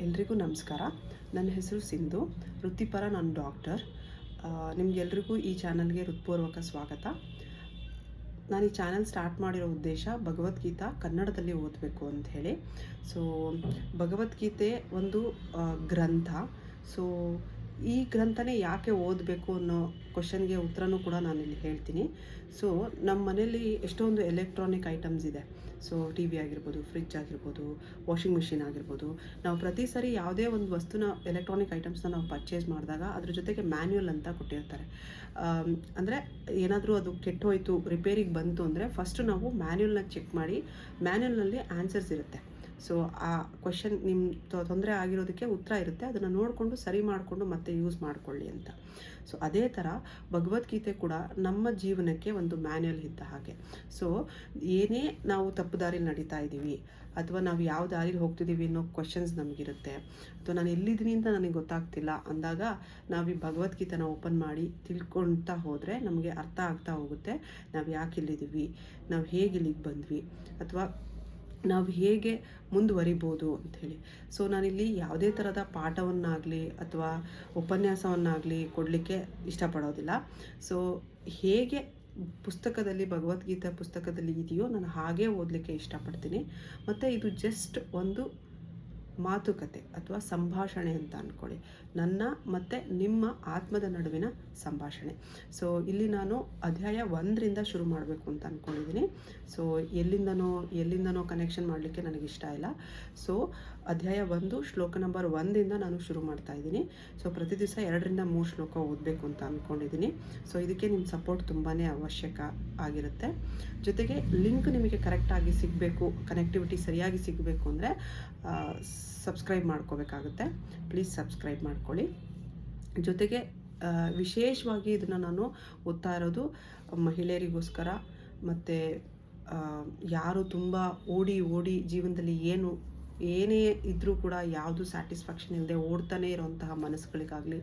ಎಲ್ರಿಗೂ ನಮಸ್ಕಾರ. ನನ್ನ ಹೆಸರು ಸಿಂಧು. ವೃತ್ತಿಪರ ನಾನು ಡಾಕ್ಟರ್. ನಿಮಗೆಲ್ರಿಗೂ ಈ ಚಾನಲ್ಗೆ ಹೃತ್ಪೂರ್ವಕ ಸ್ವಾಗತ. ನಾನು ಈ ಚಾನಲ್ ಸ್ಟಾರ್ಟ್ ಮಾಡಿರೋ ಉದ್ದೇಶ ಭಗವದ್ಗೀತಾ ಕನ್ನಡದಲ್ಲಿ ಓದಬೇಕು ಅಂತ ಹೇಳಿ. ಸೊ ಭಗವದ್ಗೀತೆ ಒಂದು ಗ್ರಂಥ. ಸೊ ಈ ಗ್ರಂಥನೇ ಯಾಕೆ ಓದಬೇಕು ಅನ್ನೋ ಕ್ವಶನ್ಗೆ ಉತ್ತರನೂ ಕೂಡ ನಾನಿಲ್ಲಿ ಹೇಳ್ತೀನಿ. ಸೊ ನಮ್ಮ ಮನೇಲಿ ಎಷ್ಟೊಂದು ಎಲೆಕ್ಟ್ರಾನಿಕ್ ಐಟಮ್ಸ್ ಇದೆ. ಸೊ ಟಿ ವಿ ಆಗಿರ್ಬೋದು, ಫ್ರಿಜ್ ಆಗಿರ್ಬೋದು, ವಾಷಿಂಗ್ ಮಿಷಿನ್ ಆಗಿರ್ಬೋದು. ನಾವು ಪ್ರತಿ ಸರಿ ಯಾವುದೇ ಒಂದು ವಸ್ತುನ ಎಲೆಕ್ಟ್ರಾನಿಕ್ ಐಟಮ್ಸ್ನ ನಾವು ಪರ್ಚೇಸ್ ಮಾಡಿದಾಗ ಅದ್ರ ಜೊತೆಗೆ ಮ್ಯಾನ್ಯುಯಲ್ ಅಂತ ಕೊಟ್ಟಿರ್ತಾರೆ. ಅಂದರೆ ಏನಾದರೂ ಅದು ಕೆಟ್ಟೋಯ್ತು, ರಿಪೇರಿಗೆ ಬಂತು ಅಂದರೆ ಫಸ್ಟು ನಾವು ಮ್ಯಾನ್ಯುಯಲ್ನ ಚೆಕ್ ಮಾಡಿ, ಮ್ಯಾನ್ಯುಯಲ್ನಲ್ಲಿ ಆನ್ಸರ್ಸ್ ಇರುತ್ತೆ. ಸೊ ಆ ಕ್ವಶನ್ ನಿಮ್ಮ ತೊಂದರೆ ಆಗಿರೋದಕ್ಕೆ ಉತ್ತರ ಇರುತ್ತೆ, ಅದನ್ನು ನೋಡಿಕೊಂಡು ಸರಿ ಮಾಡಿಕೊಂಡು ಮತ್ತೆ ಯೂಸ್ ಮಾಡಿಕೊಳ್ಳಿ ಅಂತ. ಸೊ ಅದೇ ಥರ ಭಗವದ್ಗೀತೆ ಕೂಡ ನಮ್ಮ ಜೀವನಕ್ಕೆ ಒಂದು ಮ್ಯಾನ್ಯಲ್ ಇದ್ದ ಹಾಗೆ. ಸೊ ಏನೇ ನಾವು ತಪ್ಪು ದಾರಿಲಿ ನಡೀತಾ ಇದ್ದೀವಿ ಅಥವಾ ನಾವು ಯಾವ ದಾರಿಲಿ ಹೋಗ್ತಿದ್ದೀವಿ ಅನ್ನೋ ಕ್ವಶನ್ಸ್ ನಮಗಿರುತ್ತೆ, ಅಥವಾ ನಾನು ಎಲ್ಲಿದ್ದೀನಿ ಅಂತ ನನಗೆ ಗೊತ್ತಾಗ್ತಿಲ್ಲ ಅಂದಾಗ ನಾವು ಈ ಭಗವದ್ಗೀತೆನ ಓಪನ್ ಮಾಡಿ ತಿಳ್ಕೊಳ್ತಾ ಹೋದರೆ ನಮಗೆ ಅರ್ಥ ಆಗ್ತಾ ಹೋಗುತ್ತೆ. ನಾವು ಯಾಕೆ ಇಲ್ಲಿದ್ದೀವಿ, ನಾವು ಹೇಗೆ ಇಲ್ಲಿಗೆ ಬಂದ್ವಿ, ಅಥವಾ ನಾವು ಹೇಗೆ ಮುಂದುವರಿಬೋದು ಅಂಥೇಳಿ. ಸೊ ನಾನಿಲ್ಲಿ ಯಾವುದೇ ಥರದ ಪಾಠವನ್ನಾಗಲಿ ಅಥವಾ ಉಪನ್ಯಾಸವನ್ನಾಗಲಿ ಕೊಡಲಿಕ್ಕೆ ಇಷ್ಟಪಡೋದಿಲ್ಲ. ಸೊ ಹೇಗೆ ಪುಸ್ತಕದಲ್ಲಿ ಭಗವದ್ಗೀತೆ ಪುಸ್ತಕದಲ್ಲಿ ಇದೆಯೋ ನಾನು ಹಾಗೇ ಓದಲಿಕ್ಕೆ ಇಷ್ಟಪಡ್ತೀನಿ. ಮತ್ತು ಇದು ಜಸ್ಟ್ ಒಂದು ಮಾತುಕತೆ ಅಥವಾ ಸಂಭಾಷಣೆ ಅಂತ ಅಂದ್ಕೊಳ್ಳಿ, ನನ್ನ ಮತ್ತು ನಿಮ್ಮ ಆತ್ಮದ ನಡುವಿನ ಸಂಭಾಷಣೆ. ಸೊ ಇಲ್ಲಿ ನಾನು ಅಧ್ಯಾಯ 1ರಿಂದ ಶುರು ಮಾಡಬೇಕು ಅಂತ ಅಂದ್ಕೊಂಡಿದ್ದೀನಿ. ಸೊ ಎಲ್ಲಿಂದನೋ ಕನೆಕ್ಷನ್ ಮಾಡಲಿಕ್ಕೆ ನನಗಿಷ್ಟ ಇಲ್ಲ. ಸೊ ಅಧ್ಯಾಯ 1 ಶ್ಲೋಕ ನಂಬರ್ 1ದಿಂದ ನಾನು ಶುರು ಮಾಡ್ತಾ ಇದ್ದೀನಿ. ಸೊ ಪ್ರತಿ ದಿವಸ 2ರಿಂದ 3 ಶ್ಲೋಕ ಓದಬೇಕು ಅಂತ ಅಂದ್ಕೊಂಡಿದ್ದೀನಿ. ಸೊ ಇದಕ್ಕೆ ನಿಮ್ಮ ಸಪೋರ್ಟ್ ತುಂಬಾ ಅವಶ್ಯಕ ಆಗಿರುತ್ತೆ. ಜೊತೆಗೆ ಲಿಂಕ್ ನಿಮಗೆ ಕರೆಕ್ಟಾಗಿ ಸಿಗಬೇಕು, ಕನೆಕ್ಟಿವಿಟಿ ಸರಿಯಾಗಿ ಸಿಗಬೇಕು ಅಂದರೆ ಸಬ್ಸ್ಕ್ರೈಬ್ ಮಾಡ್ಕೋಬೇಕಾಗುತ್ತೆ. ಪ್ಲೀಸ್ ಸಬ್ಸ್ಕ್ರೈಬ್ ಮಾಡ್ಕೊಳ್ಳಿ. ಜೊತೆಗೆ ವಿಶೇಷವಾಗಿ ಇದನ್ನು ನಾನು ಓದ್ತಾ ಇರೋದು ಮಹಿಳೆಯರಿಗೋಸ್ಕರ, ಮತ್ತು ಯಾರು ತುಂಬ ಓಡಿ ಜೀವನದಲ್ಲಿ ಏನೇ ಇದ್ದರೂ ಕೂಡ ಯಾವುದು ಸ್ಯಾಟಿಸ್ಫ್ಯಾಕ್ಷನ್ ಇಲ್ಲದೆ ಓಡ್ತಾನೆ ಇರೋಂತಹ ಮನಸ್ಸುಗಳಿಗಾಗಲಿ,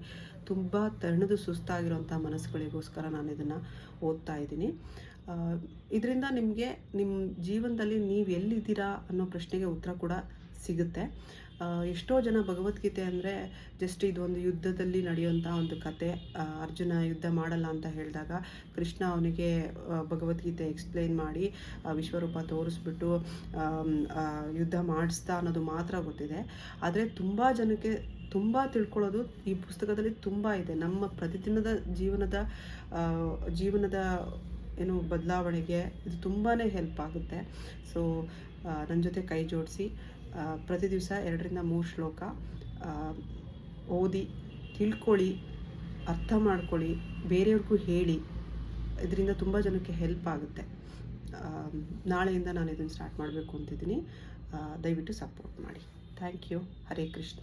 ತುಂಬ ತಣ್ಣದು ಸುಸ್ತಾಗಿರೋಂಥ ಮನಸ್ಸುಗಳಿಗೋಸ್ಕರ ನಾನು ಇದನ್ನು ಓದ್ತಾ ಇದ್ದೀನಿ. ಇದರಿಂದ ನಿಮಗೆ ನಿಮ್ಮ ಜೀವನದಲ್ಲಿ ನೀವು ಎಲ್ಲಿದ್ದೀರಾ ಅನ್ನೋ ಪ್ರಶ್ನೆಗೆ ಉತ್ತರ ಕೂಡ ಸಿಗುತ್ತೆ. ಎಷ್ಟೋ ಜನ ಭಗವದ್ಗೀತೆ ಅಂದರೆ ಜಸ್ಟ್ ಇದೊಂದು ಯುದ್ಧದಲ್ಲಿ ನಡೆಯುವಂಥ ಒಂದು ಕತೆ. ಅರ್ಜುನ ಯುದ್ಧ ಮಾಡಲ್ಲ ಅಂತ ಹೇಳಿದಾಗ ಕೃಷ್ಣ ಅವನಿಗೆ ಭಗವದ್ಗೀತೆ ಎಕ್ಸ್ಪ್ಲೇನ್ ಮಾಡಿ ವಿಶ್ವರೂಪ ತೋರಿಸ್ಬಿಟ್ಟು ಯುದ್ಧ ಮಾಡಿಸ್ತಾ ಅನ್ನೋದು ಮಾತ್ರ ಗೊತ್ತಿದೆ. ಆದರೆ ತುಂಬ ಜನಕ್ಕೆ ತುಂಬ ತಿಳ್ಕೊಳ್ಳೋದು ಈ ಪುಸ್ತಕದಲ್ಲಿ ತುಂಬ ಇದೆ. ನಮ್ಮ ಪ್ರತಿದಿನದ ಜೀವನದ ಏನು ಬದಲಾವಣೆಗೆ ಇದು ತುಂಬಾ ಹೆಲ್ಪ್ ಆಗುತ್ತೆ. ಸೊ ನನ್ನ ಜೊತೆ ಕೈ ಜೋಡಿಸಿ ಪ್ರತಿ ದಿವಸ 2ರಿಂದ 3 ಶ್ಲೋಕ ಓದಿ ತಿಳ್ಕೊಳ್ಳಿ, ಅರ್ಥ ಮಾಡ್ಕೊಳ್ಳಿ, ಬೇರೆಯವ್ರಿಗೂ ಹೇಳಿ. ಇದರಿಂದ ತುಂಬ ಜನಕ್ಕೆ ಹೆಲ್ಪ್ ಆಗುತ್ತೆ. ನಾಳೆಯಿಂದ ನಾನು ಇದನ್ನು ಸ್ಟಾರ್ಟ್ ಮಾಡಬೇಕು ಅಂತಿದ್ದೀನಿ. ದಯವಿಟ್ಟು ಸಪೋರ್ಟ್ ಮಾಡಿ. Thank you. ಹರೇ ಕೃಷ್ಣ.